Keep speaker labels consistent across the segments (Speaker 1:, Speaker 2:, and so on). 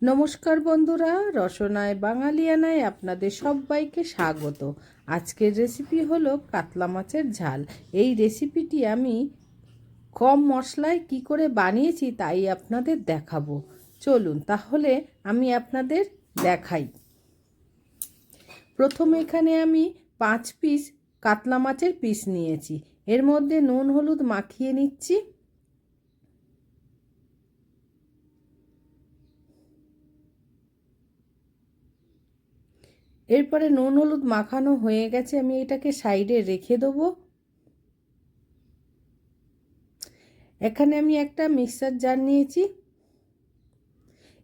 Speaker 1: নমস্কার বন্ধুরা, রসনায় বাঙালিয়ানায় আপনাদের সবাইকে স্বাগত। আজকের রেসিপি হলো কাতলা মাছের ঝাল। এই রেসিপিটি আমি কম মশলায় কি করে বানিয়েছি তাই আপনাদের দেখাবো। চলুন তাহলে আমি আপনাদের দেখাই। প্রথমে এখানে আমি 5 পিস কাতলা মাছের পিস নিয়েছি। এর মধ্যে নুন হলুদ মাখিয়ে নিচ্ছি। এরপরে নুন হলুদ মাখানো হয়ে গেছে, আমি এটাকে সাইডে রেখে দেবো। এখানে আমি একটা মিক্সার জার নিয়েছি।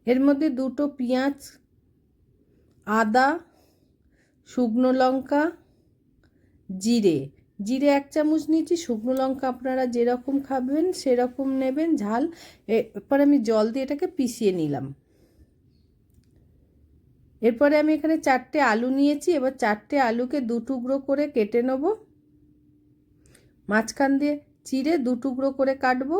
Speaker 1: এর মধ্যে দুটো পেঁয়াজ, আদা, শুকনো লঙ্কা, জিরে 1 চামচ নিয়েছি। শুকনো লঙ্কা আপনারা যেরকম খাবেন সেরকম নেবেন ঝাল। এরপর আমি জল দিয়ে এটাকে পিষিয়ে নিলাম। এরপরে আমি এখানে 4টে আলু নিয়েছি। এবার 4টে আলুকে 2 টুকরো করে কেটে নেব। মাঝখান দিয়ে চিড়ে 2 টুকরো করে কাটবো।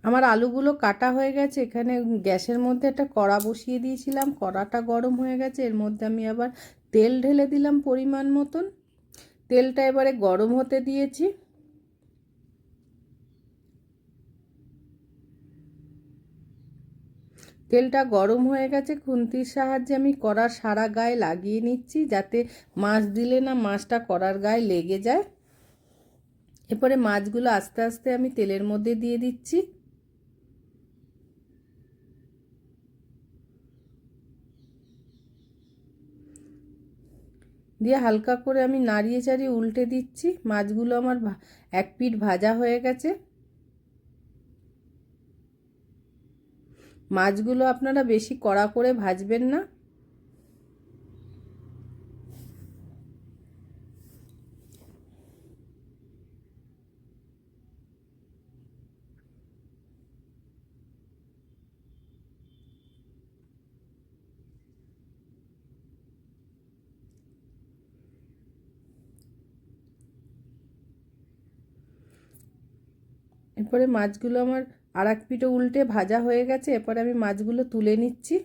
Speaker 1: আমার আলুগুলো কাটা হয়ে গেছে। এখানে গ্যাসের মধ্যে একটা কড়া বসিয়ে দিয়েছিলাম। কড়াটা গরম হয়ে গেছে। এর মধ্যে আমি আবার তেল ঢেলে দিলাম পরিমাণ মতন। তেলটা এবারে গরম হতে দিয়েছি। তেলটা গরম হয়ে গেছে। খুন্তির সাহায্যে আমি কড়ার সারা গায়ে লাগিয়ে নিচ্ছি, যাতে মাছ দিলে না মাছটা কড়ার গায়ে লেগে যায়। এরপরে মাছগুলো আস্তে আস্তে আমি তেলের মধ্যে দিয়ে দিচ্ছি। দিয়ে হালকা করে আমি নাড়িয়ে চাড়িয়ে উল্টে দিচ্ছি। মাছগুলো আমার এক পিঠ ভাজা হয়ে গেছে। মাছগুলো আপনারা বেশি কড়া করে ভাজবেন না। এরপরে মাছগুলো আমার আর এক পিঠে উল্টে ভাজা হয়ে গেছে। এরপরে আমি মাছগুলো তুলে নিচ্ছি।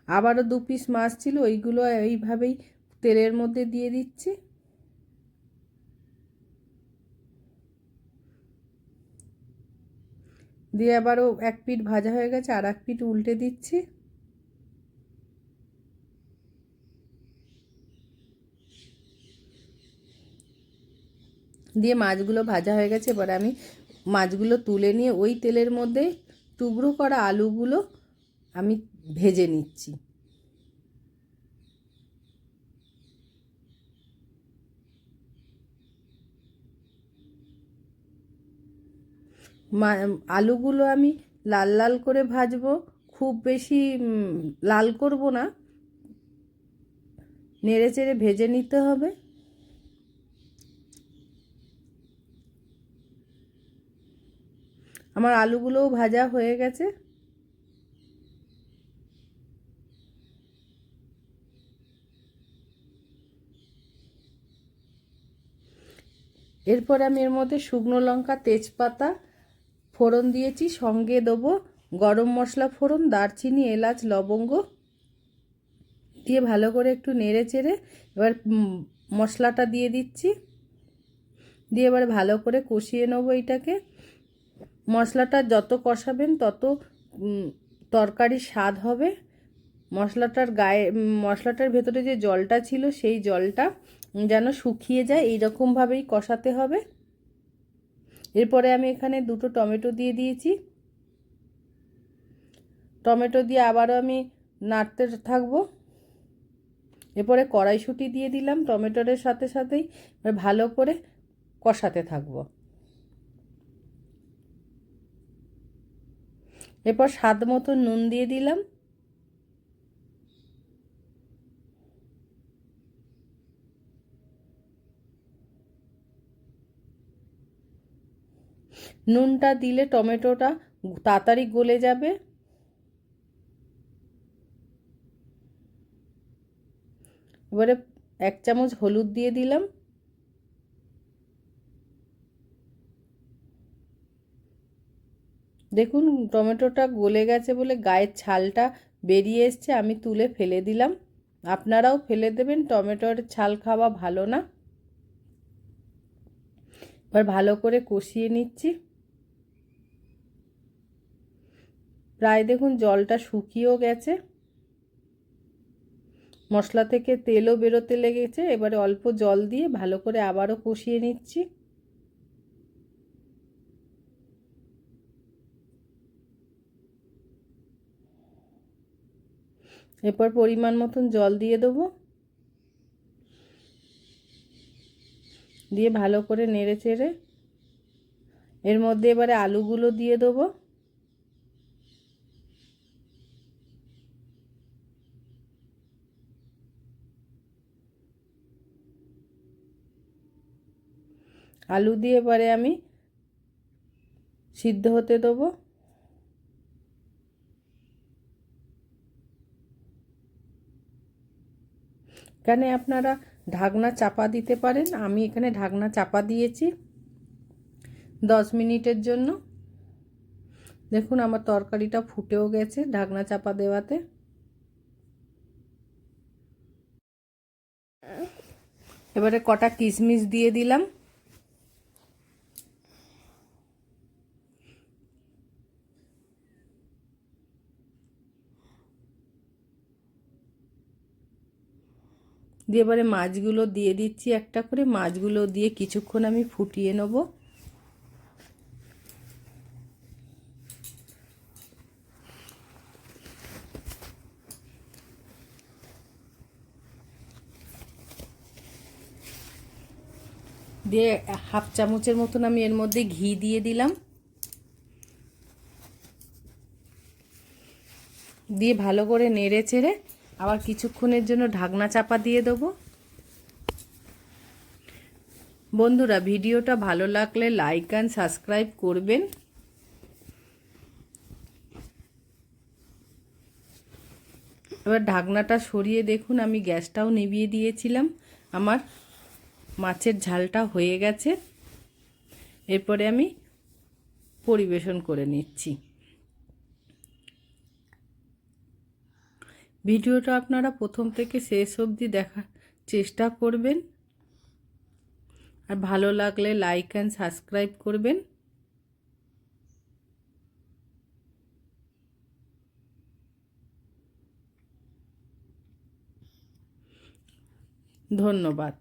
Speaker 1: আবারও 2 পিস মাছ ছিল, ওইগুলো এইভাবেই তেলের মধ্যে দিয়ে দিচ্ছি। দিয়ে আবারও এক পিঠ ভাজা হয়ে গেছে, আর এক পিঠ উল্টে দিচ্ছি। দিয়ে মাছগুলো ভাজা হয়ে গেছে। এবার আমি মাছগুলো তুলে নিয়ে ওই তেলের মধ্যে টুকরো করা আলুগুলো আমি ভেজে নিচ্ছি। আলুগুলো আমি লাল লাল করে ভাজবো, খুব বেশি লাল করব না, নেড়ে চেড়ে ভেজে নিতে হবে। আমার আলুগুলোও ভাজা হয়ে গেছে। এরপর আমি এর মধ্যে শুকনো লঙ্কা, তেজপাতা ফোড়ন দিয়েছি, সঙ্গে দেবো গরম মশলা ফোড়ন, দারচিনি, এলাচ, লবঙ্গ দিয়ে ভালো করে একটু নেড়ে চেড়ে এবার মশলাটা দিয়ে দিচ্ছি। দিয়ে এবার ভালো করে কষিয়ে নেবো এইটাকে। মশলাটা যত কষাবেন তত তরকারির স্বাদ হবে। মশলাটার ভেতরে যে জলটা ছিল সেই জলটা যেন শুকিয়ে যায়, এইরকমভাবেই কষাতে হবে। এরপরে আমি এখানে 2টো টমেটো দিয়ে দিয়েছি। টমেটো দিয়ে আবারও আমি নাড়তে থাকবো। এরপরে কড়াইশুঁটি দিয়ে দিলাম টমেটোর সাথে সাথেই, ভালো করে কষাতে থাকবো। এরপর স্বাদ মতো নুন দিয়ে দিলাম। নুনটা দিলে টমেটোটা তাড়াতাড়ি গলে যাবে। এবারে 1 চামচ হলুদ দিয়ে দিলাম। দেখুন টমেটোটা গলে গেছে বলে গায়ের ছালটা বেরিয়ে এসছে, আমি তুলে ফেলে দিলাম। আপনারাও ফেলে দেবেন, টমেটোর ছাল খাওয়া ভালো না। এবার ভালো করে কষিয়ে নিচ্ছি। প্রায় দেখুন জলটা শুকিয়েও গেছে, মশলা থেকে তেলও বেরোতে লেগেছে। এবারে অল্প জল দিয়ে ভালো করে আবারও কষিয়ে নিচ্ছি। এরপর পরিমাণ মতন জল দিয়ে দেবো, দিয়ে ভালো করে নেড়ে চেড়ে এর মধ্যে এবারে আলুগুলো দিয়ে দেবো। আলু দিয়ে এবারে আমি সিদ্ধ হতে দেবো। এখানে আপনারা ঢাকনা চাপা দিতে পারেন, আমি এখানে ঢাকনা চাপা দিয়েছি 10 মিনিটের জন্য। দেখুন আমার তরকারিটা ফুটেও গেছে ঢাকনা চাপা দেওয়াতে। এবারে কটা কিশমিশ দিয়ে দিলাম। দিয়ে এবারে মাছগুলো দিয়ে দিচ্ছি একটা করে। মাছগুলো দিয়ে কিছুক্ষণ আমি ফুটিয়ে নেব। দিয়ে 1/2 চামচের মতন আমি এর মধ্যে ঘি দিয়ে দিলাম। দিয়ে ভালো করে নেড়ে চেড়ে আবার কিছুক্ষণের জন্য ঢাকনা চাপা দিয়ে দেবো। বন্ধুরা ভিডিওটা ভালো লাগলে লাইক অ্যান্ড সাবস্ক্রাইব করবেন। এবার ঢাকনাটা সরিয়ে দেখুন আমি গ্যাসটাও নিভিয়ে দিয়েছিলাম। আমার মাছের ঝালটা হয়ে গেছে। এরপরে আমি পরিবেশন করে নিচ্ছি। ভিডিওটা আপনারা প্রথম থেকে শেষ অবধি দেখার চেষ্টা করবেন, আর ভালো লাগলে লাইক অ্যান্ড সাবস্ক্রাইব করবেন। ধন্যবাদ।